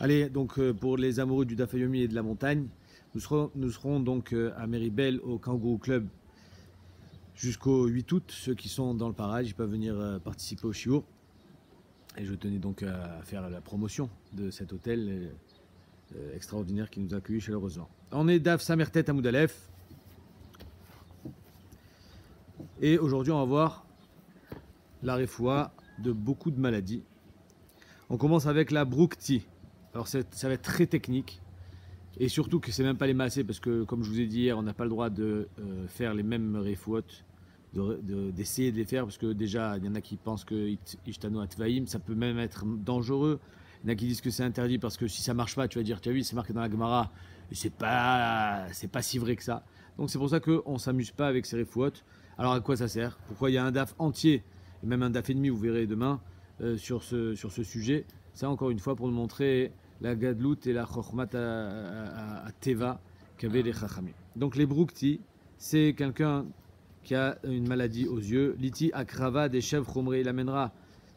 Allez, donc pour les amoureux du Dafayomi et de la montagne, nous serons donc à Méribel au Kangourou Club jusqu'au 8 août. Ceux qui sont dans le parage, ils peuvent venir participer au Shiur. Et je tenais donc à faire la promotion de cet hôtel extraordinaire qui nous a accueillis chaleureusement. On est Daf Samertet Amoudalef. Et aujourd'hui, on va voir la refoua de beaucoup de maladies. On commence avec la broukti. Alors ça va être très technique. Et surtout que c'est même pas les massés, parce que comme je vous ai dit hier, on n'a pas le droit de faire les mêmes refouotes, d'essayer de les faire, parce que déjà, il y en a qui pensent que Ishtano Atvaïm, ça peut même être dangereux. Il y en a qui disent que c'est interdit, parce que si ça marche pas, tu vas dire, tu as vu, c'est marqué dans la Gemara, et c'est pas si vrai que ça. Donc c'est pour ça qu'on ne s'amuse pas avec ces refouotes. Alors à quoi ça sert? Pourquoi il y a un DAF entier, et même un DAF et demi, vous verrez demain, sur ce sujet? C'est encore une fois pour nous montrer la gadlout et la chokhmat à Teva qu'avaient les chachamim. Donc les broukti, c'est quelqu'un qui a une maladie aux yeux. Liti akrava des chèvres chomré,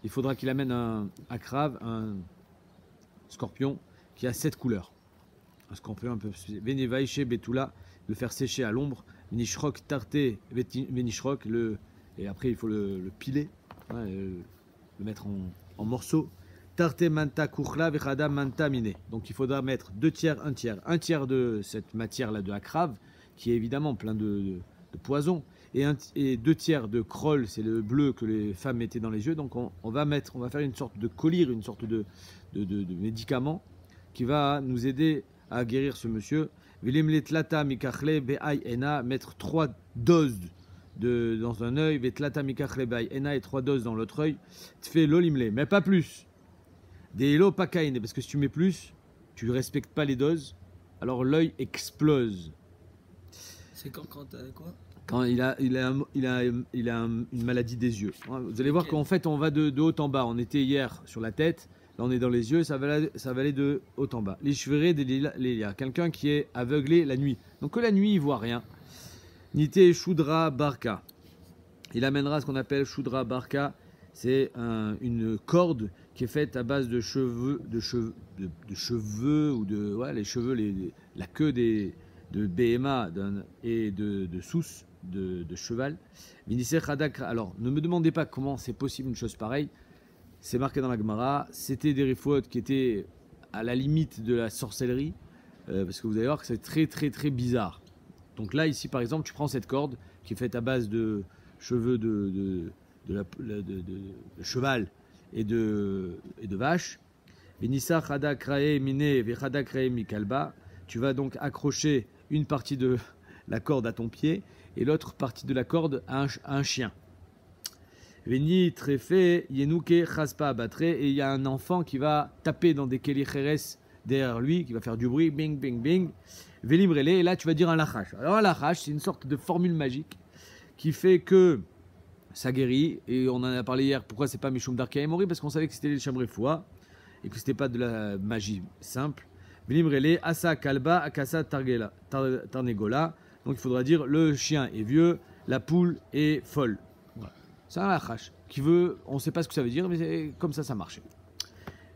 il faudra qu'il amène un akrav, un scorpion qui a 7 couleurs. Un scorpion un peu venevaïche betula, le faire sécher à l'ombre. Venishrok tarte venishrok, et après il faut le piler, hein, le mettre en morceaux. Tarte manta kuchla vechada manta mine. Donc il faudra mettre 2 tiers, 1 tiers. 1 tiers de cette matière-là de akrave, qui est évidemment plein de poison, et 2 tiers de kroll, c'est le bleu que les femmes mettaient dans les yeux. Donc on va faire une sorte de collyre, une sorte de médicament qui va nous aider à guérir ce monsieur. Mettre 3 doses dans un œil, et 3 doses dans l'autre œil. Tfé l'olimle, mais pas plus. Des elo pakaine, parce que si tu mets plus, tu ne respectes pas les doses, alors l'œil explose. C'est quand quoi? Quand il a une maladie des yeux. Vous allez voir qu'en fait, on va de haut en bas. On était hier sur la tête, là on est dans les yeux, ça va aller de haut en bas. Les cheveux des lilas, quelqu'un qui est aveuglé la nuit. Donc que la nuit, il voit rien. Nité Shudra Barka. Il amènera ce qu'on appelle Shudra Barka. C'est une corde qui est faite à base de cheveux, ou les cheveux, la queue de BMA et de sous de cheval. Alors, ne me demandez pas comment c'est possible une chose pareille. C'est marqué dans la Gemara. C'était des refouotes qui étaient à la limite de la sorcellerie, parce que vous allez voir que c'est très très très bizarre. Donc là, ici par exemple, tu prends cette corde qui est faite à base de cheveux de cheval et de vache. Tu vas donc accrocher une partie de la corde à ton pied et l'autre partie de la corde à un chien. Veni trefé yenuke chaspa abattre, et il y a un enfant qui va taper dans des kelicheres derrière lui, qui va faire du bruit, bing bing bing. Velimrele, et là tu vas dire un lachash. Alors un lachash, c'est une sorte de formule magique qui fait que ça guérit, et on en a parlé hier. Pourquoi c'est pas Mishum Darka Emori? Parce qu'on savait que c'était les Chamrefoua et que c'était pas de la magie simple. Velimrele asa kalba akasa tarnegola. Donc il faudra dire le chien est vieux, la poule est folle. Voilà. C'est un lachash qui veut, on ne sait pas ce que ça veut dire, mais c'est comme ça marche.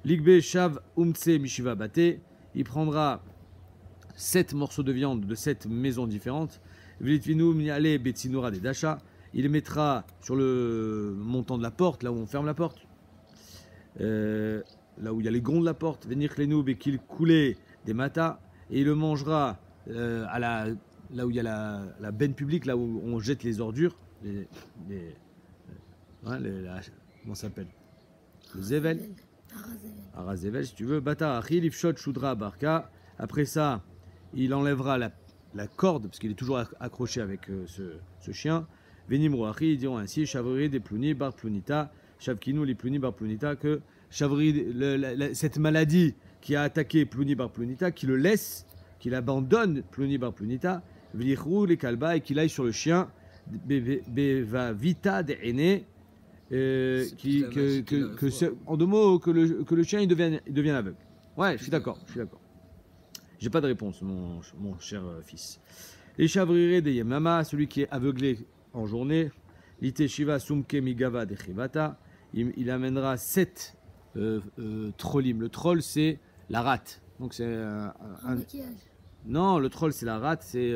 Ligbe shav umtse mishiva bate. Il prendra 7 morceaux de viande de 7 maisons différentes. Vlitvinu miale betsinura de dacha. Il les mettra sur le montant de la porte, là où on ferme la porte, là où il y a les gonds de la porte. Venir klenu bekil coulé des matas, et il le mangera là où il y a la benne publique, là où on jette les ordures, comment ça s'appelle? Le zével. Arazevel, si tu veux. Bata achil ifshot shudra barka. Après ça, il enlèvera la corde, parce qu'il est toujours accroché avec ce chien. Venimroachi, ils diront ainsi, Chavri des Plouni bar Plunita, Chavkinu les Plouni bar Plunita, que Chavri, cette maladie qui a attaqué Plouni bar Plunita, qui le laisse, qu'il abandonne Plouni bar Plunita, Vlichru les Kalba, et qu'il aille sur le chien, Beva Vita de Aîné, en 2 mots, que le chien il devient aveugle. Ouais, je suis d'accord. J'ai pas de réponse, mon cher fils. Les Chavriré de Yemama, celui qui est aveuglé en journée, l'ite shiva sumke migava de chivata, il amènera 7 trollim. Le troll, c'est la rate. Donc c'est Un maquillage. non, le troll c'est la rate, c'est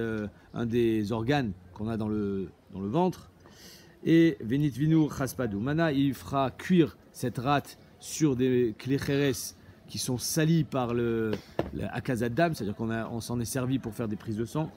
un des organes qu'on a dans le ventre. Et Venit Vinu Chaspadou Mana, il fera cuire cette rate sur des clécheres qui sont salis par le akazadam, c'est-à-dire on s'en est servi pour faire des prises de sang.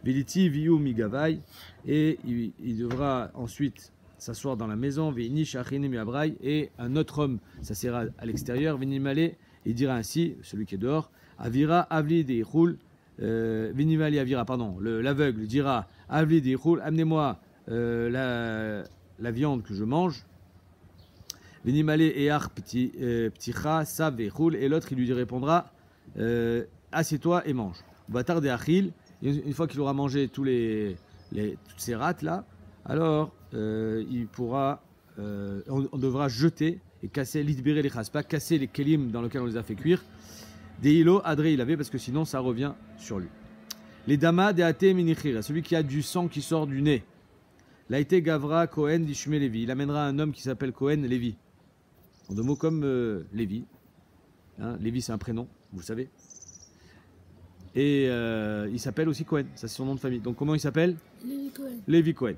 Veliti Viu Migavai, et il devra ensuite s'asseoir dans la maison. Veinish Achine Miabrai, et un autre homme s'assiera à l'extérieur. Venimale, il dira ainsi, celui qui est dehors, Avira Avli Deichul, Venimale Avira, pardon, l'aveugle dira Avli Deichul, amenez-moi la viande que je mange. Venimale Ear Pticha Sav Veichul, et l'autre il lui répondra assieds-toi et mange. Batar de Achil, une fois qu'il aura mangé toutes ces rates là, alors il pourra, on devra jeter et casser, libérer les chaspas, casser les kelim dans lesquels on les a fait cuire. Des hilo, adré il avait, parce que sinon ça revient sur lui. Les damas de ate minichira, celui qui a du sang qui sort du nez. Laïté Gavra Cohen d'Ishme Lévi, il amènera un homme qui s'appelle Cohen Lévi. En deux mots comme Lévi. Hein, Lévi c'est un prénom, vous le savez. Et il s'appelle aussi Cohen, ça c'est son nom de famille. Donc comment il s'appelle? Lévi Cohen. Lévi Cohen.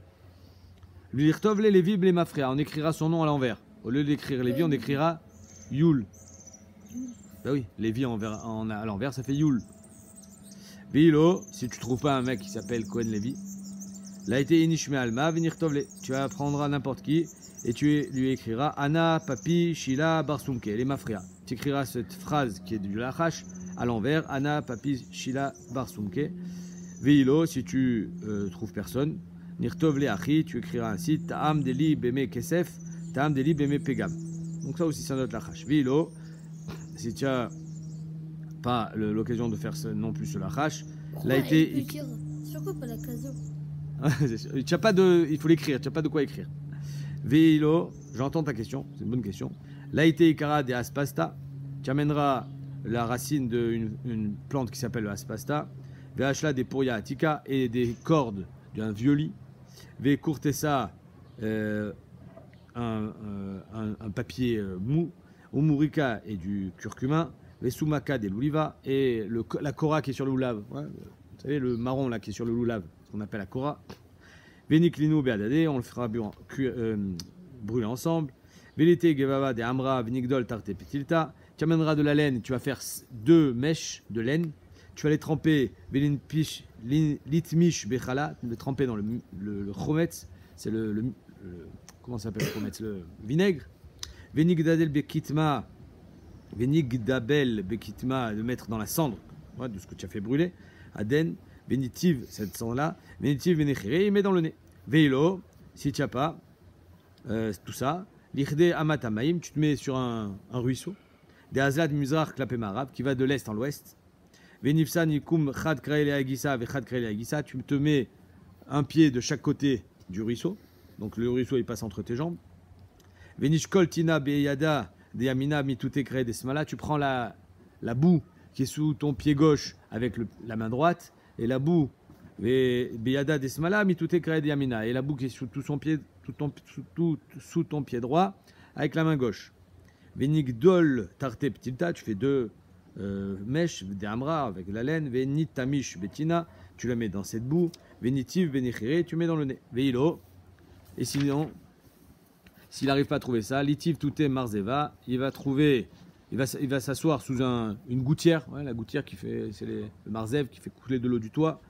L'Irtov le Lévi Blémafria, on écrira son nom à l'envers. Au lieu d'écrire Lévi, on écrira Yul. Ben oui, Lévi à l'envers, ça fait Yul. Vilo, si tu trouves pas un mec qui s'appelle Cohen Lévi, là été Inishme Alma, Vinirtovle. Tu apprendras n'importe qui et tu lui écriras Anna, Papi, Shila, Barsumke, les Mafria. Tu écriras cette phrase qui est du Lachash à l'envers, Anna, Papi, Shila, Barsumke. Vilo, si tu trouves personne, Nirtovle Achi, tu écriras ainsi Ta'am Deli Beme Kesef, Ta'am Deli Beme Pegam. Donc ça aussi c'est un autre Lachash. Vilo, si tu n'as pas l'occasion de faire non plus ce Lachash, là été. Sur quoi pas l'occasion? Il faut l'écrire, tu n'as pas de quoi écrire. Veilo, j'entends ta question, c'est une bonne question. Laïte Ikara de Aspasta, tu amèneras la racine d'une plante qui s'appelle le Aspasta. Vehachla des Pouria Atika, et des cordes d'un vieux Ve Courtessa, un papier mou. Umurika et du curcuma. Ve Sumaka des louliva, et la kora qui est sur le loulav. Ouais, vous savez, le marron là qui est sur le loulav, ce qu'on appelle la kora. Veniklinu beadade, on le fera brûler ensemble. Velete gevava de amra venigdol tarte petilta. Tu amèneras de la laine, tu vas faire 2 mèches de laine. Tu vas les tremper, litmish bechala, les tremper dans le chometz, c'est comment ça s'appelle le chometz, le vinaigre. Venigdadel bekitma, venigdabel bekitma, de mettre dans la cendre, ouais, de ce que tu as fait brûler. Aden, Vénitive, cette sang-là, Vénitive, Vénéchiré, il met dans le nez. Veilo, si tu n'as pas tout ça, Lichde Amatamaim, tu te mets sur un ruisseau. Des Azad Muzrach Klapemarav, qui va de l'est en l'ouest. Vénifsa Nikum Chad Kraele Agisa, Vechad Kraele Agisa, tu te mets un pied de chaque côté du ruisseau. Donc le ruisseau il passe entre tes jambes. Venishkol Tina Beyada, Deyamina Mitute Krae Desmala, tu prends la boue qui est sous ton pied gauche avec la main droite. Et la boue, Beyada Desmala, Mitute Krae Deyamina, et la boue qui est sous tout son pied, sous ton pied droit avec la main gauche. Venigdol Tarte Ptilta, tu fais 2 mèches, des amra avec la laine. Venit Tamish Betina, tu la mets dans cette boue. Venitiv Benichire, tu mets dans le nez. Veilo, et sinon, s'il n'arrive pas à trouver ça, Litiv Touté Marzeva, il va s'asseoir sous une gouttière, ouais, la gouttière qui fait, c'est le marzev qui fait couler de l'eau du toit.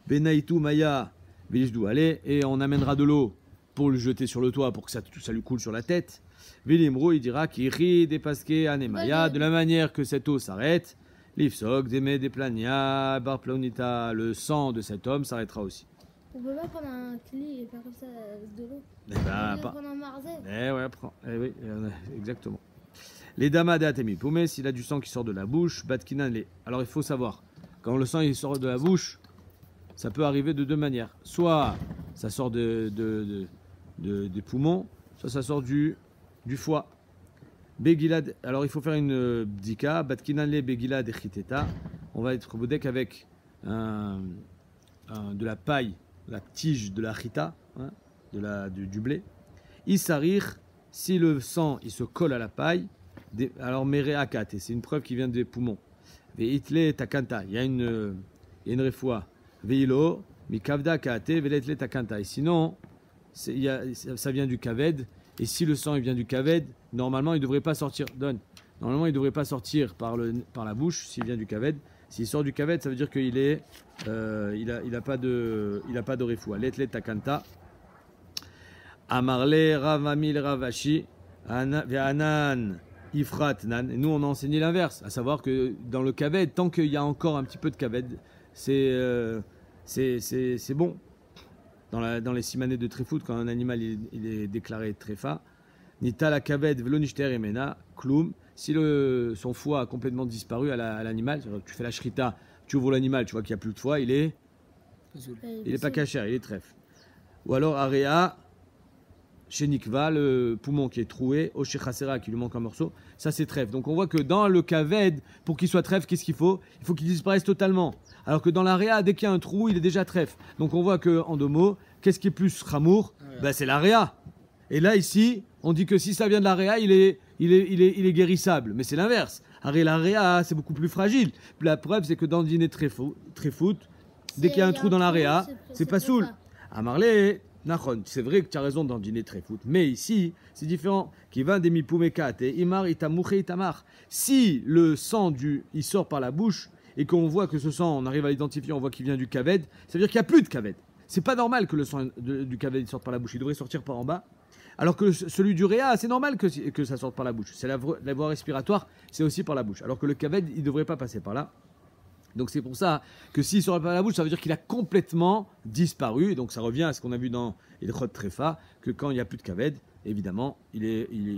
Benaitu Maya Velishdou, allez, et on amènera de l'eau pour le jeter sur le toit pour que ça lui coule sur la tête. Velimro, il dira qu'il rit des pasquets anemaya, de la manière que cette eau s'arrête. L'ifsok, Deme, Deplania, Barplaunita, le sang de cet homme s'arrêtera aussi. On peut pas prendre un clé et faire comme ça avec de l'eau. Eh ben, On peut prendre un marzel. Eh ouais, prends. Eh oui, exactement. Les damas de Atemi Poumé, s'il a du sang qui sort de la bouche, Batkinan les. Alors il faut savoir, quand le sang il sort de la bouche, ça peut arriver de 2 manières. Soit ça sort des poumons, soit ça sort du foie. Begilad, alors il faut faire une bdika, Batkinan les Begilad et Chiteta. On va être bodek avec de la paille, la tige de la chita, hein, du blé. Isarir, si le sang il se colle à la paille, Alors, Mereakat, et c'est une preuve qui vient des poumons. Veitle takanta, il y a une refoua. Veilo, mikavda kate, veitle takanta. Et sinon, ça vient du kaved. Et si le sang il vient du kaved, normalement il ne devrait pas sortir. Normalement il devrait pas sortir par la bouche s'il vient du kaved. S'il sort du kaved, ça veut dire qu'il est, il a pas de refoua. Letle takanta. Amarle ravamil ravashi, ve'anan ifrat nan. Et nous on a enseigné l'inverse, à savoir que dans le kaved, tant qu'il y a encore un petit peu de kaved, c'est bon. Dans les simanés de tréfout, quand un animal il est déclaré tréfa, nita la kaved velonishter emena kloum. Si son foie a complètement disparu à l'animal, tu fais la shrita, tu ouvres l'animal, tu vois qu'il n'y a plus de foie, il est pas cachère, il est trèfle. Ou alors area chez Nikva, le poumon qui est troué, au Shechasera qui lui manque un morceau, ça c'est trèfle. Donc on voit que dans le kaved, pour qu'il soit trèfle, qu'est-ce qu'il faut? Il faut qu'il disparaisse totalement. Alors que dans l'area, dès qu'il y a un trou, il est déjà trèfle. Donc on voit que en 2 mots, qu'est-ce qui est plus ramour? C'est l'area. Et là ici, on dit que si ça vient de l'area, il est guérissable. Mais c'est l'inverse. L'area, c'est beaucoup plus fragile. La preuve, c'est que dans le dîner tréfout, dès qu'il y a un trou dans l'area, c'est pas saoul. À Marley, c'est vrai que tu as raison dans le dîner tréfout. Mais ici, c'est différent. Qui va des mipumekate, imar itamouche itamar. Si le sang il sort par la bouche et qu'on voit que ce sang, on arrive à l'identifier, on voit qu'il vient du kaved, ça veut dire qu'il n'y a plus de kaved. C'est pas normal que le sang du kaved sorte par la bouche. Il devrait sortir par en bas. Alors que celui du réa, c'est normal que ça sorte par la bouche. C'est la voie respiratoire, c'est aussi par la bouche. Alors que le kaved, il ne devrait pas passer par là. Donc c'est pour ça que s'il sort par la bouche, ça veut dire qu'il a complètement disparu. Et donc ça revient à ce qu'on a vu dans Ilchot Trefa, que quand il n'y a plus de kaved, évidemment, il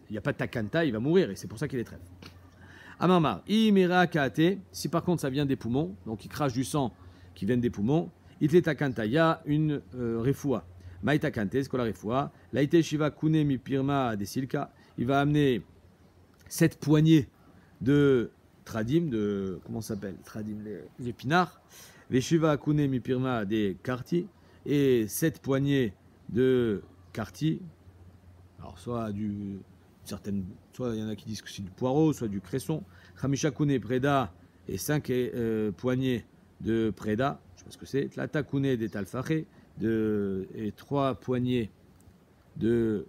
n'y a pas de takanta, il va mourir. Et c'est pour ça qu'il est trèfle. Amamar, imera kaate, si par contre ça vient des poumons, donc il crache du sang qui vient des poumons, itle takanta, il y a une refoua. Maïta kante, c'est quoi la refoua? Laïte shiva kune mi pirma de silka, il va amener 7 poignées de tradim, comment ça s'appelle? Tradim, les épinards. Veshiva kune mi pirma de karti, et 7 poignées de karti. Alors soit soit il y en a qui disent que c'est du poireau, soit du cresson. Khamisha kune preda, et 5 poignées de preda, je sais pas ce que c'est. Tlata kune de talfache, et 3 poignées de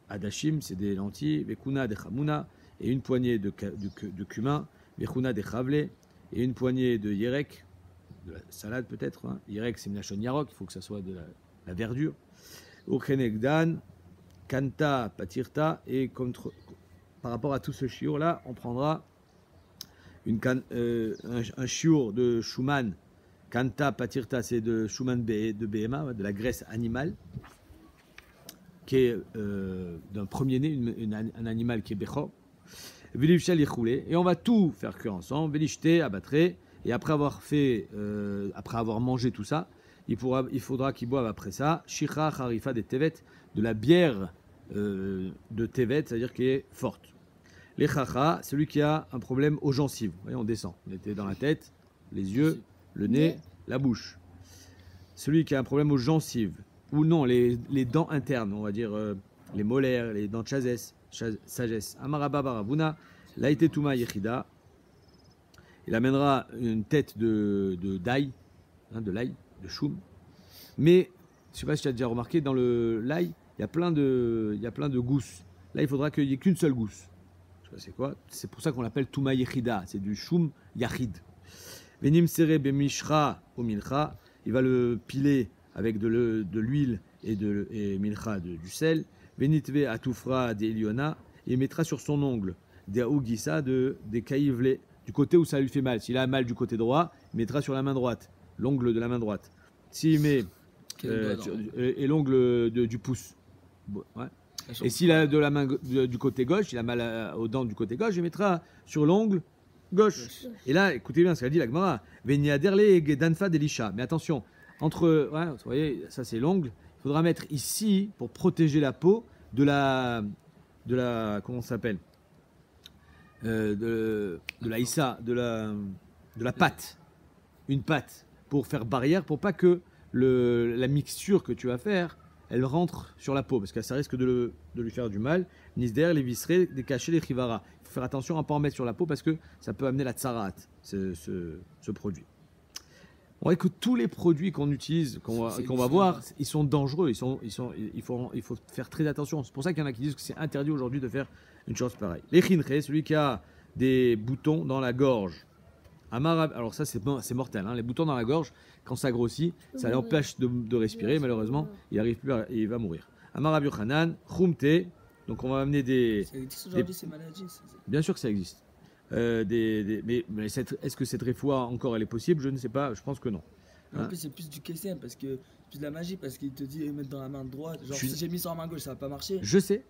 adashim, c'est des lentilles. Vekuna de chamuna, et une poignée de cumin. Vekuna de chavle, et une poignée de yerek, de la salade peut-être. Hein. Yerek, c'est minachon yarok, il faut que ça soit de la verdure. Okhenegdan, kanta patirta, et par rapport à tout ce chiour là, on prendra un chiour de shuman. Kanta patirta, c'est de shuman de BMA, de la graisse animale, qui est d'un premier-né, un animal qui est bechor. Et on va tout faire cuire ensemble, velishte, abattre, et après avoir mangé tout ça, il faudra qu'il boive après ça, shicha harifa des tevet, de la bière de tevet, c'est-à-dire qui est forte. Les chacha, celui qui a un problème aux gencives. Voyez, on descend. On était dans la tête, les yeux, le nez, la bouche. Celui qui a un problème aux gencives, ou non, les dents internes, on va dire les molaires, les dents de sagesse. Amaraba baravuna, laïte tuma yechida. Il amènera une tête d'ail, de l'ail, de choum. Mais, je ne sais pas si tu as déjà remarqué, dans l'ail, il y a plein de gousses. Là, il faudra qu'il n'y ait qu'une seule gousse. Je sais pas c'est quoi. C'est pour ça qu'on l'appelle tuma yechida. C'est du choum yachid. Venim seré bemishra ou milcha. Il va le piler avec de l'huile et milcha, du sel. Venitve atufra de eliona. Et il mettra sur son ongle des aougissa, des caïvelés, du côté où ça lui fait mal. S'il a mal du côté droit, il mettra sur la main droite, l'ongle de la main droite. S'il met et l'ongle du pouce. Ouais. Et s'il a de la main du côté gauche, il a mal aux dents du côté gauche, il mettra sur l'ongle gauche. Et là, écoutez bien ce qu'a dit la Gemara. Veniaderle gedanfa delisha. Mais attention, vous voyez, ça c'est l'ongle. Il faudra mettre ici pour protéger la peau de la comment ça s'appelle, de la issa, de la pâte, une pâte pour faire barrière, pour pas que la mixture que tu vas faire, elle rentre sur la peau, parce que ça risque de lui faire du mal. Nisder, les visserés, des cachets, les chivara. Il faut faire attention à ne pas en mettre sur la peau, parce que ça peut amener la tsarat, ce produit. On voit que tous les produits qu'on utilise, qu'on va voir, ils sont dangereux, il faut faire très attention. C'est pour ça qu'il y en a qui disent que c'est interdit aujourd'hui de faire une chose pareille. Les chinre, celui qui a des boutons dans la gorge. Alors ça c'est mortel, hein. Les boutons dans la gorge, quand ça grossit, ça l'empêche de respirer, malheureusement, il arrive plus il va mourir. Amar Yochanan, Khumte, donc on va amener des... Ça existe aujourd'hui ces maladies Bien sûr que ça existe. Mais est-ce que cette réfoua encore elle est possible? Je ne sais pas, je pense que non. En plus, c'est plus du KSM parce que plus de la magie parce qu'il te dit mettre dans la main droite. Genre, si j'ai mis sur la main gauche, ça va pas marcher. Je sais.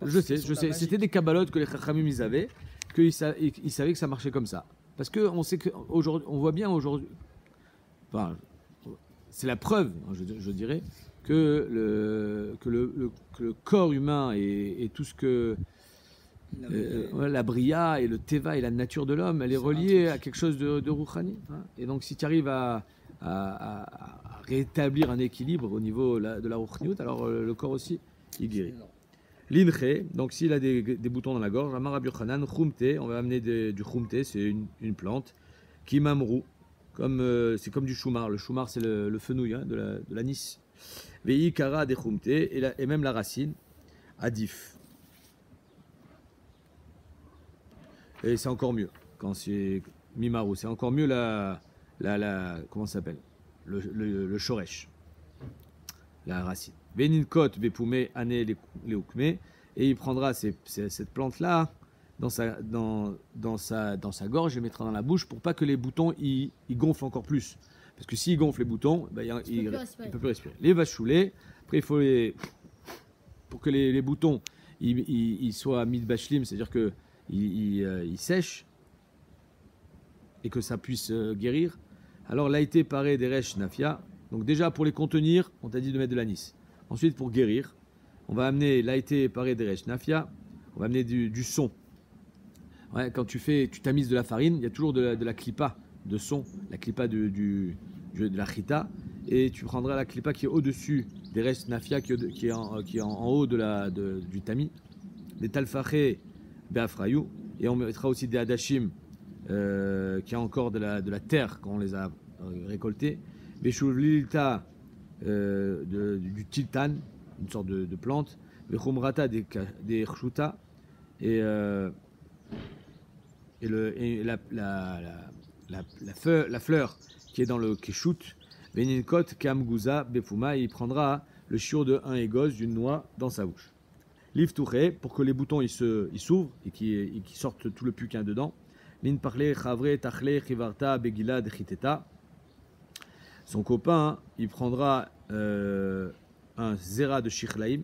Je sais. C'était des kabbalot que les chachamim ils avaient, qu'ils savaient que ça marchait comme ça. Parce que on sait que aujourd'hui, on voit bien aujourd'hui. Enfin, c'est la preuve, je dirais, que le corps humain et tout ce que la bria et le teva et la nature de l'homme, elle est reliée à quelque chose de rouhani. Hein. Et donc, si tu arrives à rétablir un équilibre au niveau de la rouhaniout, alors le corps aussi, il guérit. L'inche, donc s'il a des boutons dans la gorge, Amar Rabbi Yochanan, Khumte, on va amener du Khumte, c'est une plante, qui mamrou, c'est comme du choumar. Le choumar, c'est le fenouil hein, de l'anis. Vei kara des Khumte, et même la racine, adif. Et c'est encore mieux quand c'est mimarou. C'est encore mieux comment ça s'appelle le shoresh, la racine. Beninkot bepoumé ane leukme, et il prendra cette plante là dans sa gorge et mettra dans la bouche pour pas que les boutons ils gonflent encore plus. Parce que s'il gonfle les boutons, il peut plus respirer. Les vachoulés, après il faut pour que les boutons ils soient mis de bachlim, c'est-à-dire que il sèche et que ça puisse guérir. Alors l'aïté paré des resh nafia. Donc déjà pour les contenir, on t'a dit de mettre de l'anis. Ensuite pour guérir, on va amener l'aïté paré des resh nafia. On va amener du son. Ouais, quand tu tamises de la farine, il y a toujours de la clipa de son, la clipa de la chita, et tu prendras la clipa qui est au-dessus des resh nafia qui est en haut du tamis, des talfachés be'afrayou, et on mettra aussi des hadashim qui a encore de la terre quand on les a récoltés, des chouvlilta du tiltan, une sorte de plante, des khumrata des chouta, et la fleur qui est dans le keshout, Beninkot Kamguza Befuma, il prendra le chiot de un égos d'une noix dans sa bouche. Livre touré pour que les boutons ils s'ouvrent et qu'ils sortent tout le pukin qu'il y a dedans. Min parle chavre tachle chivarta begila de chiteta. Son copain, il prendra un zera de shichlaim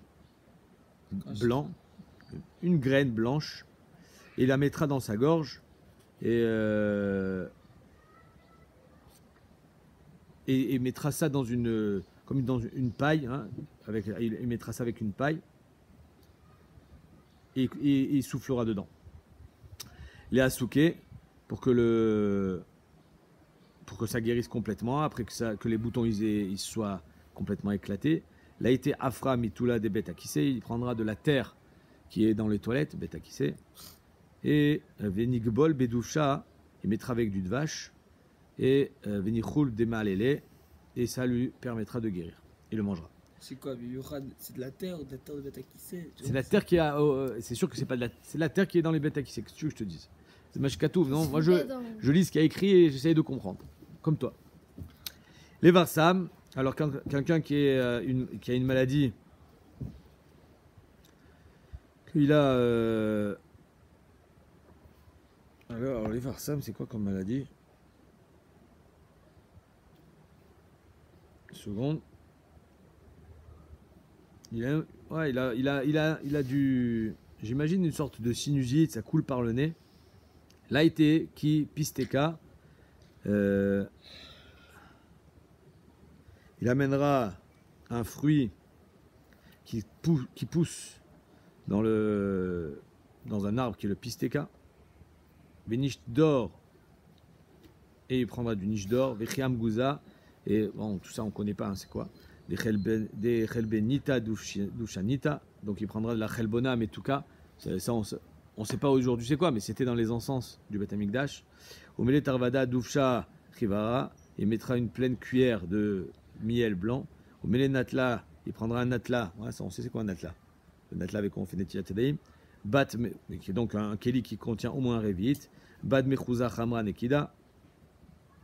blanc, une graine blanche, et il la mettra dans sa gorge et mettra ça comme dans une paille, hein, il mettra ça avec une paille et il soufflera dedans. Les asouké pour que ça guérisse complètement, après que les boutons ils soient complètement éclatés. Là, été afra mitula des bêtes akissé, il prendra de la terre qui est dans les toilettes, bêtes akissé, et venigbol bedoucha, il mettra avec du de vache, et venichul demalele, et ça lui permettra de guérir. Il le mangera. C'est quoi, c'est de la terre ou de la terre de bêta qui sait? C'est la terre qui a. C'est sûr que c'est pas de c'est la terre qui est dans les bêtes qui sait. Qu'est-ce que tu veux que je te dise? C'est Mashkatouf, non? Moi je lis ce qu'il y a écrit et j'essaye de comprendre. Comme toi. Les Varsam, alors quelqu'un qui a une maladie, qu'il a. Alors les Varsam, c'est quoi comme maladie? Une seconde. Il a du, j'imagine une sorte de sinusite, ça coule par le nez. L'aïté qui pisteka, il amènera un fruit qui pousse dans un arbre qui est le pisteka. Béniche d'or, et il prendra du niche d'or. Vechiam gouza, et bon, tout ça on connaît pas, hein, c'est quoi? des chelbenita dushanita, donc il prendra de la chelbona metuka, ça on ne sait pas aujourd'hui c'est quoi, mais c'était dans les encens du Beth Amikdash. Omele tarvada dufsha chivara, il mettra une pleine cuillère de miel blanc. Omele natla, il prendra un natla, ouais, ça on sait c'est quoi un natla, le natla avec quoi on fait netilat tadaim, bat, qui est donc un keli qui contient au moins un révite, bad mechouza chamra nekida,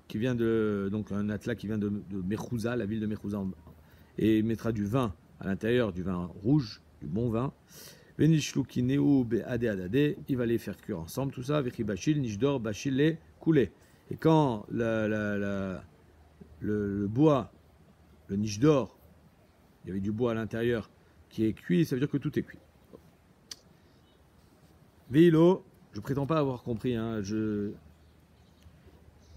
qui vient de, donc un natla qui vient de Mechouza, la ville de Mechouza, et il mettra du vin à l'intérieur, du vin rouge, du bon vin. Venishlukineu be'ade adade, il va les faire cuire ensemble, tout ça. Vechibachil, nishdor, bachil, les couler. Et quand le bois, le nishdor, il y avait du bois à l'intérieur qui est cuit, ça veut dire que tout est cuit. Veilo, je prétends pas avoir compris, hein,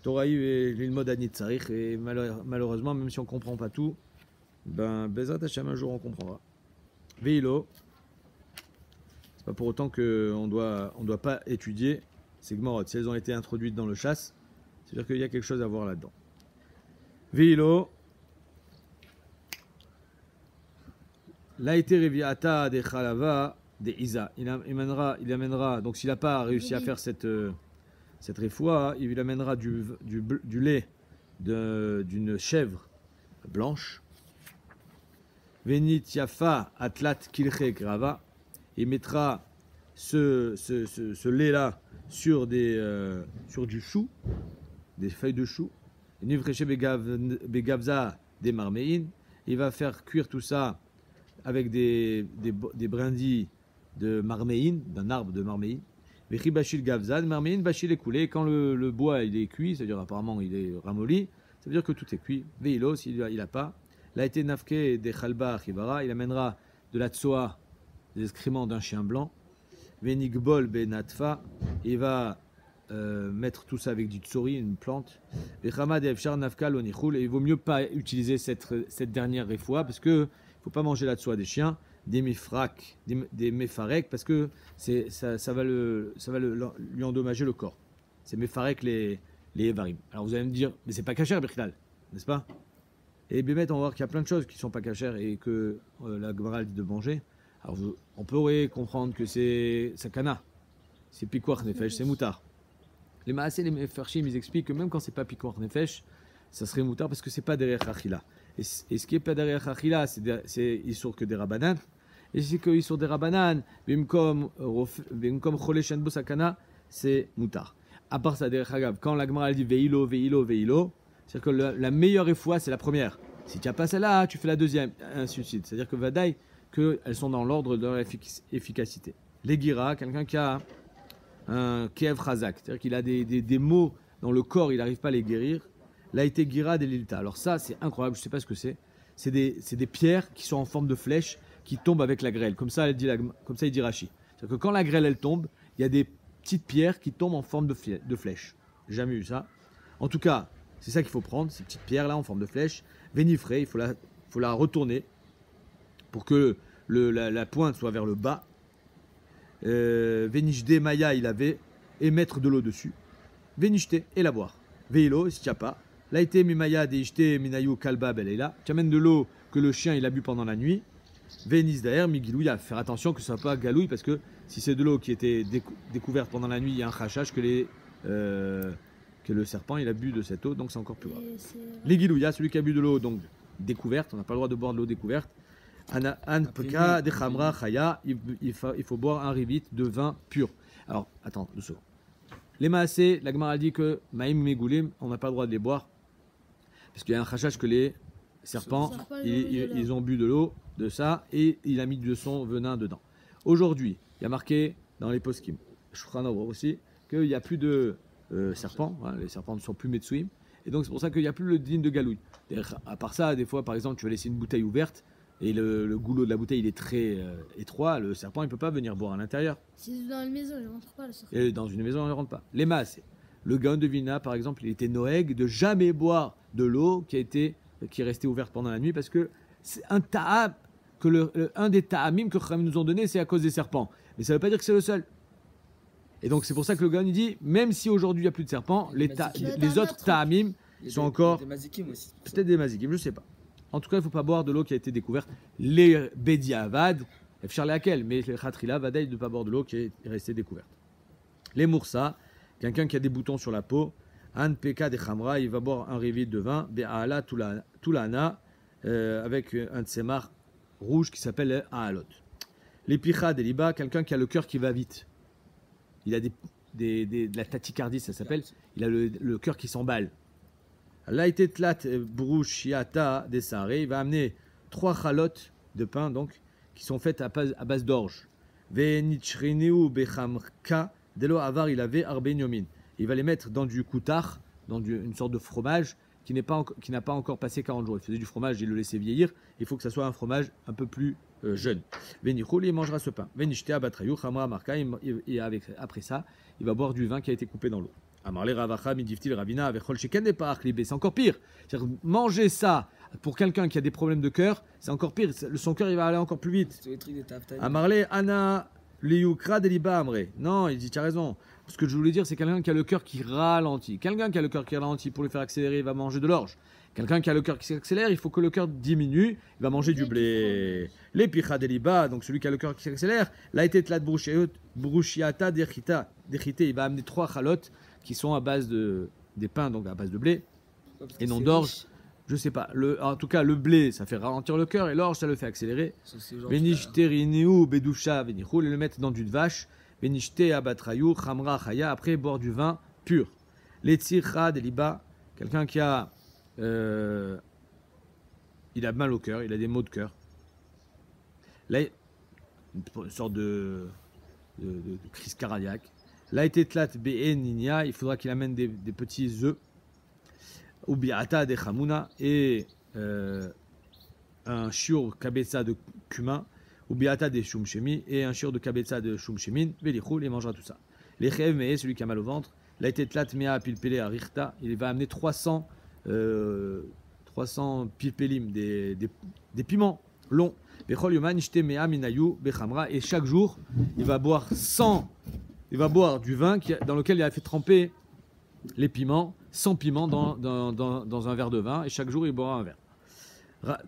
Toraï et l'ilmod anitzarich, et malheureusement, même si on ne comprend pas tout, ben, Bezrat Hashem, un jour on comprendra. Veilo, c'est pas pour autant qu'on on doit pas étudier ces gmorot. Si elles ont été introduites dans le chasse, c'est-à-dire qu'il y a quelque chose à voir là-dedans. Veilo, laïté reviata de chalava de Isa. Il amènera, donc s'il n'a pas réussi à faire cette réfoua, il amènera du lait d'une chèvre blanche. Venit yafa atlat kilche grava. Il mettra ce lait-là sur du chou, des feuilles de chou. Nivreche begavza des marmein. Il va faire cuire tout ça avec des brindilles de marmein, d'un arbre de marmein. Vechibachil gavzad, marmein bachil est coulé. Quand le bois il est cuit, c'est-à-dire apparemment il est ramolli, ça veut dire que tout est cuit. Veilo, s'il n'a pas. Il a été nafke des chalba chivara, il amènera de la tsoa, des excréments d'un chien blanc. Venigbol benatfa, il va mettre tout ça avec du tsori, une plante. Vechamad efshar nafka lonichul, et il vaut mieux pas utiliser cette dernière réfoua parce que il faut pas manger la tsoa des chiens, des mifrak, des mefarek, parce que ça va lui endommager le corps. C'est mefarek les evarim. Alors vous allez me dire, mais c'est pas cachère, Birknal, n'est-ce pas? Et Bémet, on va voir qu'il y a plein de choses qui ne sont pas cachères et que la Gemara dit de manger. Alors on peut comprendre que c'est sakana, c'est pikuach nefesh, c'est moutard. Les maasé, les mefarshim, ils expliquent que même quand c'est pas pikuach nefesh, ça serait moutard parce que c'est pas derrière achila. Et ce qui est pas derrière achila, c'est isur que des rabanan. Et c'est que isur des rabanan, bimkom chole shenbo sakana, c'est moutard. À part ça, derrière Hagav, quand la Gemara dit veilo, veilo, veilo, c'est-à-dire que la meilleure fois, c'est la première. Si tu n'as pas celle-là, tu fais la deuxième, ainsi de suite. C'est-à-dire que Vadaï, qu'elles sont dans l'ordre de leur efficacité. Les gira, quelqu'un qui a un kiev razak, c'est-à-dire qu'il a des maux dans le corps, il n'arrive pas à les guérir. Là, il était gira des lilta. Alors ça, c'est incroyable, je ne sais pas ce que c'est. C'est des pierres qui sont en forme de flèche, qui tombent avec la grêle. Comme ça, il dit Rashi. C'est-à-dire que quand la grêle, elle tombe, il y a des petites pierres qui tombent en forme de flèche. J'ai jamais eu ça. En tout cas, c'est ça qu'il faut prendre, ces petites pierres là en forme de flèche. Vénifré, il faut la retourner pour que la pointe soit vers le bas. Vénishde maya il avait et mettre de l'eau dessus. Vénishte et la boire. Veilo si tu n'as pas. Laïté mimaya deishte minayu kalba belela. Tu amènes de l'eau que le chien il a bu pendant la nuit. Vénis d'air migilouya. Faire attention que ce soit pas galouille parce que si c'est de l'eau qui était découverte pendant la nuit, il y a un khachach que le serpent il a bu de cette eau, donc c'est encore plus grave. Les gilouya, celui qui a bu de l'eau donc découverte, on n'a pas le droit de boire de l'eau découverte. Anpeka de khamra chaya, il faut boire un rivit de vin pur. Alors attends 2 secondes. Les maasé, la Gemara dit que maïm megoulim, on n'a pas le droit de les boire parce qu'il y a un khachach que les serpents ils ont bu de l'eau de ça et il a mis de son venin dedans. Aujourd'hui, il y a marqué dans les poskim, Shulchan Aruch aussi, qu'il n'y a plus de serpents, hein, les serpents ne sont plus Metsuim, et donc c'est pour ça qu'il n'y a plus le din de galouille. À part ça, des fois par exemple tu vas laisser une bouteille ouverte et le goulot de la bouteille il est très étroit, le serpent il ne peut pas venir boire à l'intérieur. C'est dans une maison, il ne rentre pas le serpent. Et dans une maison il ne rentre pas. Les masses, le Gaon de Vilna par exemple, il était noègue de jamais boire de l'eau qui est restée ouverte pendant la nuit parce que c'est un ta'am, un des ta'amim que Chachamim nous ont donné c'est à cause des serpents. Mais ça ne veut pas dire que c'est le seul. Et donc c'est pour ça que le Gaon dit, même si aujourd'hui il n'y a plus de serpents, les autres ta'amim sont encore... Des mazikim aussi. Peut-être des mazikim, je ne sais pas. En tout cas, il ne faut pas boire de l'eau qui a été découverte. Les Bediavad, Efchar Leakel, mais les Khatrila, Vadaï de ne pas boire de l'eau qui est restée découverte. Les Moursa, quelqu'un qui a des boutons sur la peau, An Peka de Khamra, il va boire un révit de vin, Be'ala Tulana, avec un tsemar rouge qui s'appelle Aalot. Les Picha de Liba, quelqu'un qui a le cœur qui va vite. Il a de la tachycardie, ça s'appelle. Il a le cœur qui s'emballe. Là, il était tlat brushiata des saré. Il va amener 3 chalotes de pain, donc, qui sont faites à base d'orge. Ve'nichrineu bechamka delo avar il avait arbenyomin. Il va les mettre dans du koutar, dans une sorte de fromage qui n'a pas encore passé 40 jours. Il faisait du fromage, il le laissait vieillir. Il faut que ça soit un fromage un peu plus jeune. Venichol, il mangera ce pain. Venishte abatrayou chamra marka. Et après ça, il va boire du vin qui a été coupé dans l'eau. Amarle ravacha midiftil ravina avec chol sheken deparach libé. C'est encore pire. C'est-à-dire manger ça pour quelqu'un qui a des problèmes de cœur, c'est encore pire. Son cœur, il va aller encore plus vite. Amarle ana liyukra deliba amre. Non, il dit tu as raison. Ce que je voulais dire, c'est quelqu'un qui a le cœur qui ralentit. Quelqu'un qui a le cœur qui ralentit, pour le faire accélérer, il va manger de l'orge. Quelqu'un qui a le cœur qui s'accélère, il faut que le cœur diminue, il va manger du blé. Les picha deliba, donc celui qui a le cœur qui s'accélère, là était tlat brushiata dechita. Il va amener 3 chalotes qui sont à base des pains, donc à base de blé, et non d'orge. Je sais pas. En tout cas, le blé, ça fait ralentir le cœur, et l'orge, ça le fait accélérer. Venishterinu bedusha venichul, et le mettre dans du vache. Venishte abatrayou chamra chaya, après boire du vin pur. Les tzircha deliba, quelqu'un qui a il a mal au cœur, il a des maux de cœur. Là, une sorte de crise cardiaque. Là, était tlat be'eninia, il faudra qu'il amène des petits œufs. Ou bi'ata de chamuna et un shiur kabetza de cumin. Ou bi'ata de shumshemi et un shiur de kabetza de shumshemin. Velichul, il mangera tout ça. Les chev me'e, celui qui a mal au ventre. Là, était tlat mea pilpele à richta, il va amener 300 pilpelim, des piments longs. Et chaque jour, il va boire du vin dans lequel il a fait tremper les piments, 100 piments dans un verre de vin. Et chaque jour, il boira un verre.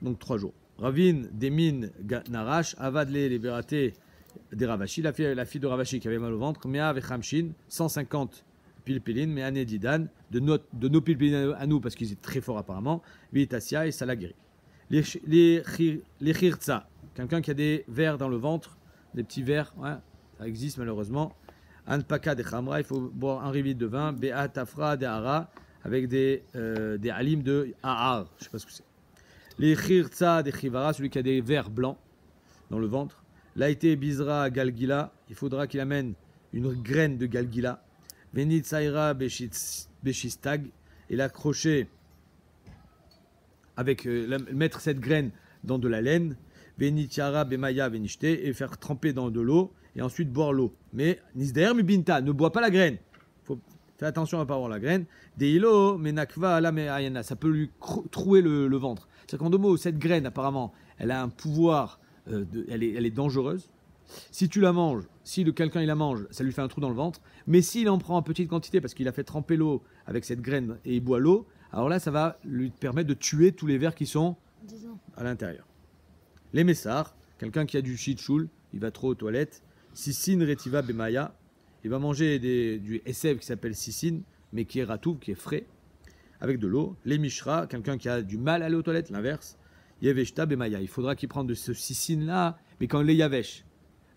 Donc 3 jours. Ravin, Demin, Narash, Avadle, les Veraté des Ravashi, la fille de Ravashi qui avait mal au ventre, Mea Vechamshin, 150 pilpilin, mais Anedidan, de nos pilpilin à nous, parce qu'ils étaient très forts apparemment, Vitasia et ça l'a guéri. Les chirtsa, quelqu'un qui a des vers dans le ventre, des petits vers, ouais, ça existe malheureusement. Anpaka de Khamra, il faut boire un rivière de vin, Be'atafra de Hara, avec des alim de Ahar, je ne sais pas ce que c'est. Les chirtsa de Chivara, celui qui a des vers blancs dans le ventre. Laïté Bizra Galgila, il faudra qu'il amène une graine de Galgila. Venit Saïra Beshistag, et l'accrocher avec mettre cette graine dans de la laine. Venit Yara Bemaya Venishte, et faire tremper dans de l'eau et ensuite boire l'eau. Mais Nisdaer Mubinta, ne bois pas la graine. Faut faire attention à ne pas boire la graine. Deilo Menakva Ala Meayana, ça peut lui trouer le ventre. C'est-à-dire qu'en 2 mots, cette graine apparemment, elle a un pouvoir, elle est dangereuse. Si tu la manges, si quelqu'un il la mange, ça lui fait un trou dans le ventre. Mais s'il en prend en petite quantité parce qu'il a fait tremper l'eau avec cette graine et il boit l'eau, alors là, ça va lui permettre de tuer tous les vers qui sont à l'intérieur. Les messars, quelqu'un qui a du shitchoul, il va trop aux toilettes. Sissin retiva bemaya, il va manger du esev qui s'appelle sissin, mais qui est ratouv, qui est frais, avec de l'eau. Les mishra, quelqu'un qui a du mal à aller aux toilettes, l'inverse. Yeveshta bemaya, il faudra qu'il prenne de ce sissin là, mais quand il est yavesh.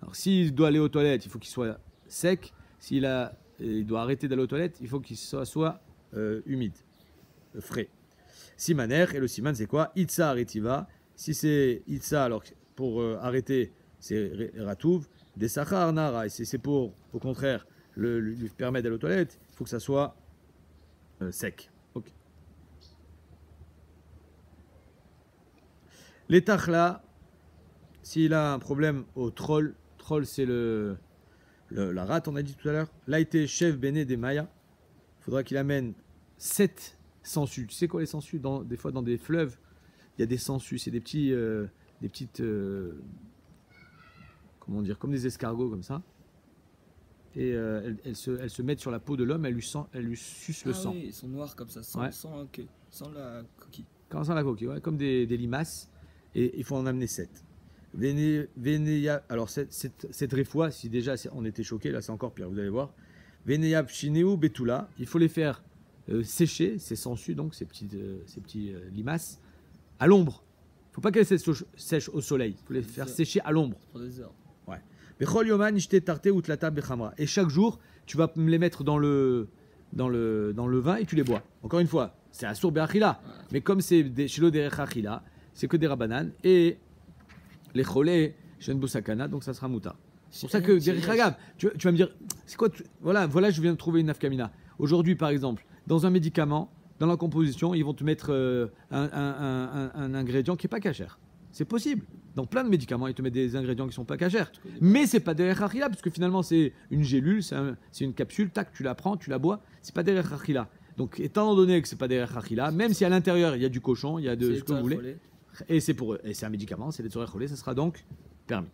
Alors s'il doit aller aux toilettes, il faut qu'il soit sec. Il doit arrêter d'aller aux toilettes, il faut qu'il soit humide, frais. Simaner, et le siman c'est quoi? Itza aretiva. Si c'est itza, alors pour arrêter, c'est ratouv. Des sachar nara, et c'est pour, au contraire, lui permettre d'aller aux toilettes, il faut que ça soit sec. Okay. Les tachla, s'il a un problème au troll c'est la rate, on a dit tout à l'heure. Là était chef béné des Mayas. Il faudra qu'il amène 7 sangsues. Tu sais quoi les sangsues? Des fois dans des fleuves, il y a des sangsues. C'est des petites, comment dire, comme des escargots comme ça. Et elles se mettent sur la peau de l'homme, elles lui sucent le sang. Oui, ils sont noirs comme ça, sans la coquille. Quand ça la coquille, ouais, comme des limaces. Et il faut en amener 7. Alors cette réfoua, si déjà on était choqué, là c'est encore pire, vous allez voir. Veneyab shineu betula, il faut les faire sécher, ces sangsues, donc ces petits limaces, à l'ombre. Il ne faut pas qu'elles sèchent au soleil, il faut les faire sécher à l'ombre. Pour des heures. Ouais. Et chaque jour, tu vas me les mettre dans le vin et tu les bois. Encore une fois, c'est à sourbe achila. Mais comme c'est chez l'odérech achila, c'est que des rabananes. Et les cholés, shen bosakana, donc ça sera mouta. C'est pour ça que derech hagav, tu vas me dire, c'est quoi voilà, je viens de trouver une nafkamina. Aujourd'hui, par exemple, dans un médicament, dans la composition, ils vont te mettre un ingrédient qui n'est pas cachère. C'est possible. Dans plein de médicaments, ils te mettent des ingrédients qui ne sont pas cachères. Mais c'est pas derech achila, parce que finalement, c'est une gélule, c'est une capsule, tac, tu la prends, tu la bois. C'est pas derech achila. Donc, étant donné que c'est pas derech achila, même si à l'intérieur, il y a du cochon, il y a de ce que vous voulez, et c'est pour eux, et c'est un médicament, c'est des tzorech cholé, ça sera donc permis.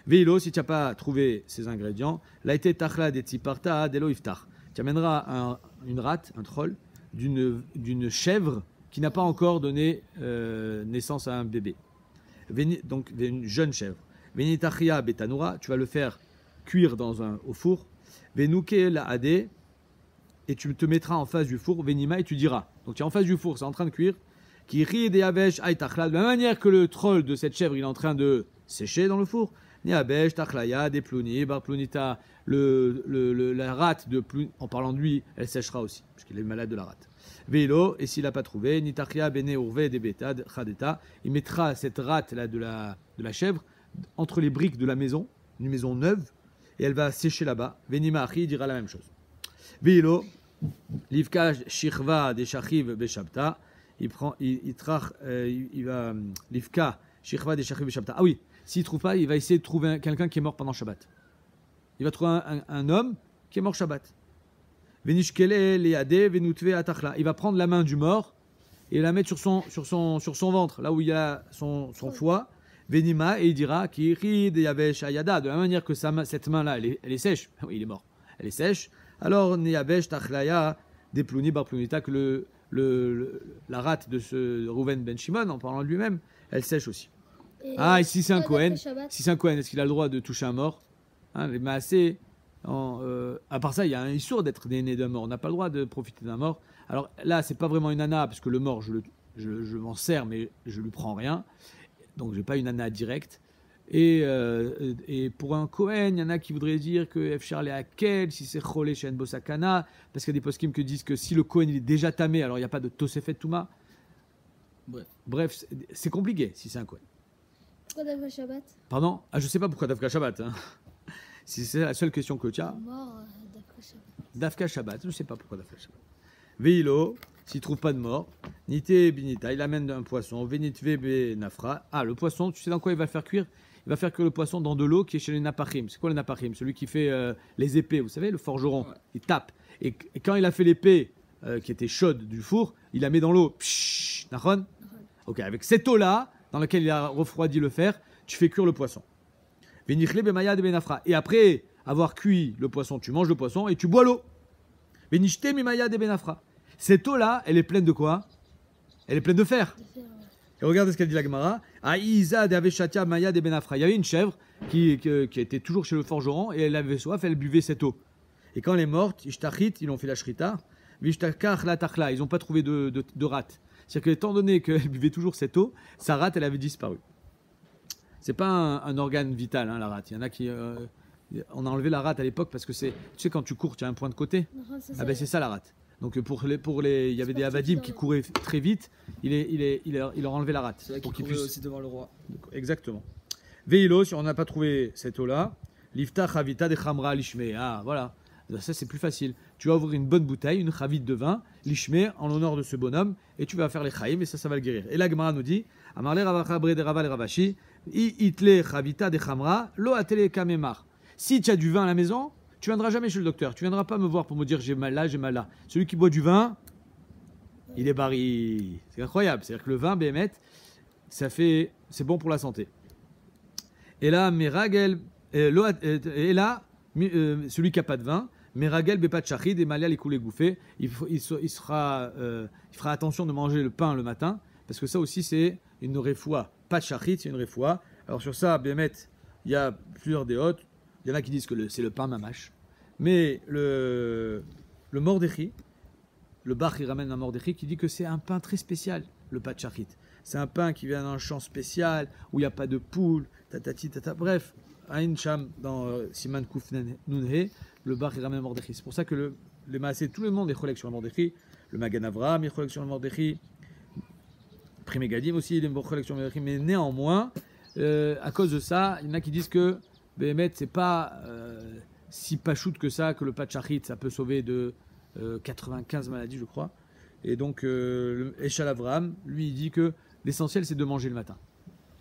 Veilo, si tu n'as pas trouvé ces ingrédients, là été tachla de tziparta delo iftar. Tu amèneras une rate, un troll, d'une chèvre qui n'a pas encore donné naissance à un bébé. Donc une jeune chèvre. Venitachia betanoura, tu vas le faire cuire au four. Venouke la ade, et tu te mettras en face du four. Venima, et tu diras. Donc tu es en face du four, c'est en train de cuire. Qui rit des abesh aïtachla, de la même manière que le troll de cette chèvre, il est en train de sécher dans le four. Ni abesh, tachlaya, des plouni, bar plunita, la rate de Plouni, en parlant de lui, elle séchera aussi, puisqu'il est malade de la rate. Vélo, et s'il n'a pas trouvé, ni tachia, bene, urve, des bêta, chadeta, il mettra cette rate là de la chèvre entre les briques de la maison, une maison neuve, et elle va sécher là-bas. Venima achi dira la même chose. Vélo, livka, shirva, des shachiv, beshabta, il va, livka, shirva, des shachiv, beshabta. Ah oui! S'il ne trouve pas, il va essayer de trouver quelqu'un qui est mort pendant Shabbat. Il va trouver un homme qui est mort Shabbat. Il va prendre la main du mort et la mettre sur son ventre, là où il y a son foie. Venima, et il dira de la manière que cette main-là, elle est sèche. Oui, il est mort. Elle est sèche. Alors, des plouni bar plunita, que la rate de ce Rouven ben Shimon, en parlant de lui-même, elle sèche aussi. Et si c'est un Kohen, est-ce qu'il a le droit de toucher un mort, les maasés, à part ça, il y a un issour d'être né d'un mort. On n'a pas le droit de profiter d'un mort. Alors là, c'est pas vraiment une ana, parce que le mort, je m'en sers, mais je lui prends rien. Donc j'ai pas une ana directe. Et pour un Kohen, il y en a qui voudraient dire que F. Charles est à quel, si c'est Cholé chez Bosakana, parce qu'il y a des poskim qui disent que si le Kohen il est déjà tamé, alors il n'y a pas de Tosefet Touma. Bref, c'est compliqué si c'est un Kohen. Pourquoi Davka Shabbat? Pardon? Je sais pas pourquoi Davka Shabbat. Hein. Si c'est la seule question que tu as. Mort, Davka Shabbat. Davka Shabbat, je sais pas pourquoi Davka Shabbat. Veilo, s'il trouve pas de mort, Nité Binita, il amène un poisson, Venitve Benafra. Le poisson, tu sais dans quoi il va le faire cuire? Il va faire cuire le poisson dans de l'eau qui est chez les Napachim. C'est quoi le Napachim? Celui qui fait les épées, vous savez, le forgeron. Ouais. Il tape. Et quand il a fait l'épée qui était chaude du four, il la met dans l'eau. Pshhh, Nahon? Ok, avec cette eau-là, dans laquelle il a refroidi le fer, tu fais cuire le poisson. Et après avoir cuit le poisson, tu manges le poisson et tu bois l'eau. Cette eau-là, elle est pleine de quoi? Elle est pleine de fer. Et regardez ce qu'elle dit la Gemara. Il y avait une chèvre qui était toujours chez le forgeron et elle avait soif, elle buvait cette eau. Et quand elle est morte, ils l'ont fait la shrita. Ils n'ont pas trouvé de rate. C'est-à-dire qu'étant donné qu'elle buvait toujours cette eau, sa rate, elle avait disparu. C'est pas un organe vital, hein, la rate. Il y en a qui... on a enlevé la rate à l'époque parce que c'est... Tu sais, quand tu cours, tu as un point de côté. C'est ça la rate. Donc il y avait des avadim qui couraient très vite. Il leur a enlevé la rate. C'est vrai qu'il courait aussi devant le roi. Exactement. Veilo, si on n'a pas trouvé cette eau-là, lifta chavita de chamra lishme. Voilà. Ça, c'est plus facile. Tu vas ouvrir une bonne bouteille, une chavite de vin, lishme, en l'honneur de ce bonhomme, et tu vas faire les chaim, et ça va le guérir. Et la Gemara nous dit, Amarle ravacha bre de rava le ravashi, itle chavita de chamra, lo atele kamemar. Si tu as du vin à la maison, tu viendras jamais chez le docteur. Tu viendras pas me voir pour me dire j'ai mal là, j'ai mal là. Celui qui boit du vin, il est bari. C'est incroyable. C'est-à-dire que le vin, Béhémet, c'est bon pour la santé. Et là, celui qui n'a pas de vin, Meragel bepat chachid et malia les coulées gouffées, il fera attention de manger le pain le matin, parce que ça aussi c'est une refoua, pas de shachrit, c'est une refoua. Alors sur ça, Bémet, il y a plusieurs déotes. Il y en a qui disent que c'est le pain mamash. Mais le Mordechai, le Bach, il ramène un Mordechai qui dit que c'est un pain très spécial, le pas de shachrit. C'est un pain qui vient d'un champ spécial, où il n'y a pas de poule, tatati, tata. Bref, Aïn Sham, dans Siman Kuf Nunhe, le Bach, il ramène un Mordechai. C'est pour ça que les Maasé, tout le monde est collègue sur le Mordechai. Le Magan Avraham, il est collègue sur le Mordechai. Primegadim aussi, il est collègue sur le Mordechai. Mais néanmoins, à cause de ça, il y en a qui disent que Béhémet, c'est pas si pachoute que ça, que le pas de shachrit, ça peut sauver de 95 maladies, je crois. Et donc, Eshal Avraham, lui, il dit que l'essentiel, c'est de manger le matin.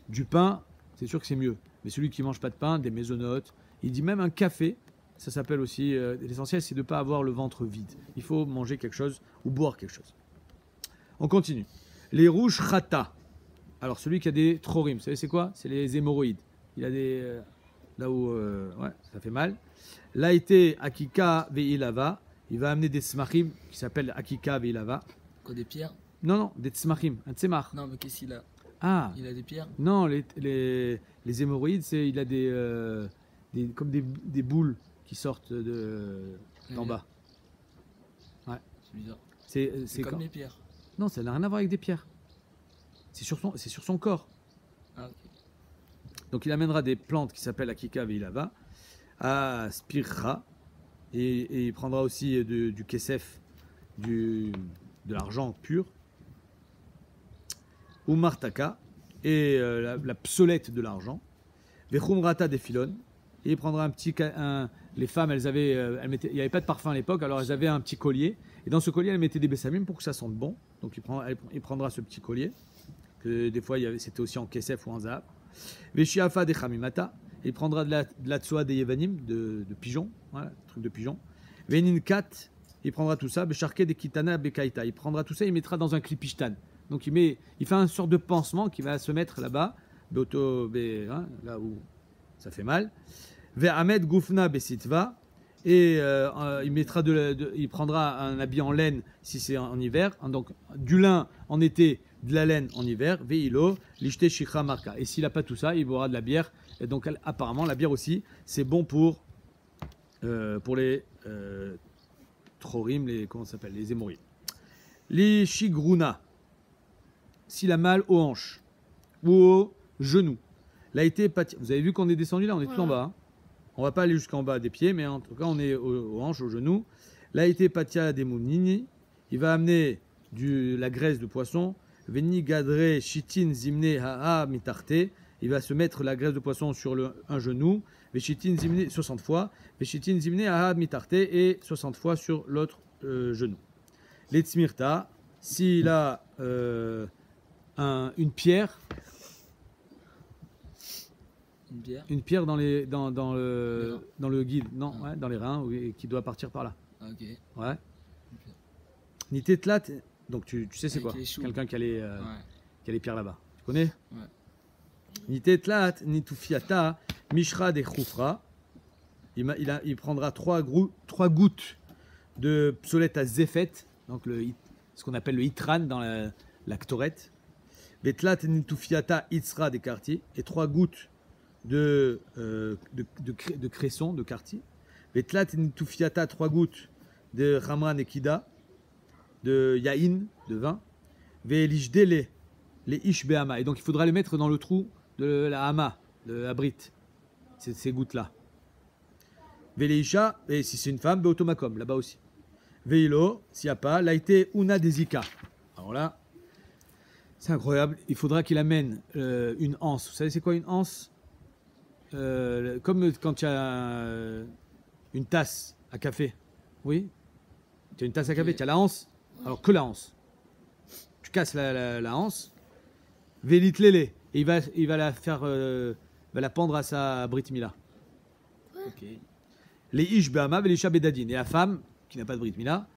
Du pain, c'est sûr que c'est mieux. Mais celui qui mange pas de pain, des maisonnotes, il dit même un café, ça s'appelle aussi. L'essentiel, c'est de ne pas avoir le ventre vide. Il faut manger quelque chose ou boire quelque chose. On continue. Les rouges chata. Alors, celui qui a des trorim, vous savez, c'est quoi? C'est les hémorroïdes. Il a des. Là où. Ouais, ça fait mal. Là, était Akika Veilava. Il va amener des smachim qui s'appellent Akika Veilava. Quoi, des pierres? Non, des smachim, un tsemach. Non, mais qu'est-ce qu'il a? Ah, Il a des pierres? non, les hémorroïdes, il a comme des boules qui sortent d'en bas. Ouais. C'est bizarre. C'est C'est comme quand... les pierres. Non, ça n'a rien à voir avec des pierres. C'est sur son corps. Ah, ok. Donc il amènera des plantes qui s'appellent Akika Veilava à Spirra et il prendra aussi du kesef, de l'argent pur, ou martaka et la psolette de l'argent, vechumrata des filon, et il prendra les femmes, il n'y avait pas de parfum à l'époque, alors elles avaient un petit collier, et dans ce collier elles mettaient des bessamim pour que ça sente bon. Donc il prendra ce petit collier, que des fois c'était aussi en kesef ou en zahab. Veshiafa de chamimata, il prendra de la tsoa des yevanim, de pigeons, voilà, truc de pigeon. Veninkat, il prendra tout ça, besharke de kitana bekaita, il prendra tout ça, il mettra dans un klipishtan. Donc il fait une sorte de pansement qui va se mettre là-bas, là où ça fait mal. Ve'amed gufna besitva, et il prendra un habit en laine si c'est en hiver, donc du lin en été, de la laine en hiver. Ve'ilo lishte shikha marka. Et s'il n'a pas tout ça, il boira de la bière. Et donc apparemment la bière aussi, c'est bon pour les trorim, comment ça s'appelle, les hémorroïdes. Les shigruna. S'il a mal aux hanches ou aux genoux. Là, vous avez vu qu'on est descendu là, on est tout en bas. Hein. On va pas aller jusqu'en bas des pieds, mais en tout cas, on est aux hanches, aux genoux. Là, été patia des mounini. Il va amener la graisse de poisson. Veni gadre shitin zimne haa mitarte. Il va se mettre la graisse de poisson sur un genou. Veshitin zimne 60 fois. Veshitin zimne haa mitarte et 60 fois sur l'autre genou. Les tzmirta. S'il a une pierre. Une pierre dans le guide, non, ouais, dans les reins, qui doit partir par là. Ok. Ouais. Nité tlat, donc tu sais c'est quoi? Avec Quelqu'un qui a les pierres là-bas. Tu connais? Ouais. Nité tlat, nitufiata, mishra de khoufra. Il prendra 3 gouttes de psolette à zéfet, donc ce qu'on appelle le hitran dans la ktorette. Betlat nitufiata itzra des quartiers, et 3 gouttes de cresson, de quartier. Betlat nitufiata 3 gouttes de ramran et kida, de yaïn, de vin. Ve'lishdele, les ish be'ama. Et donc il faudra les mettre dans le trou de la hama, de la brite. C'est ces gouttes-là. Ve'leisha, et si c'est une femme, be'otomakom, là-bas aussi. Ve'ilo, s'il n'y a pas, laïté una desika. Alors là, c'est incroyable. Il faudra qu'il amène une anse. Vous savez c'est quoi une anse? Comme quand tu as une tasse à café. Oui? Tu as une tasse à café, tu as la anse. Alors que la anse. Tu casses la anse. Vélit lélé. Et il va la faire. Va la pendre à sa Brit Mila. Ok. Les Ish Behama, Velisha Bedadin. Et la femme, qui n'a pas de Brit Mila,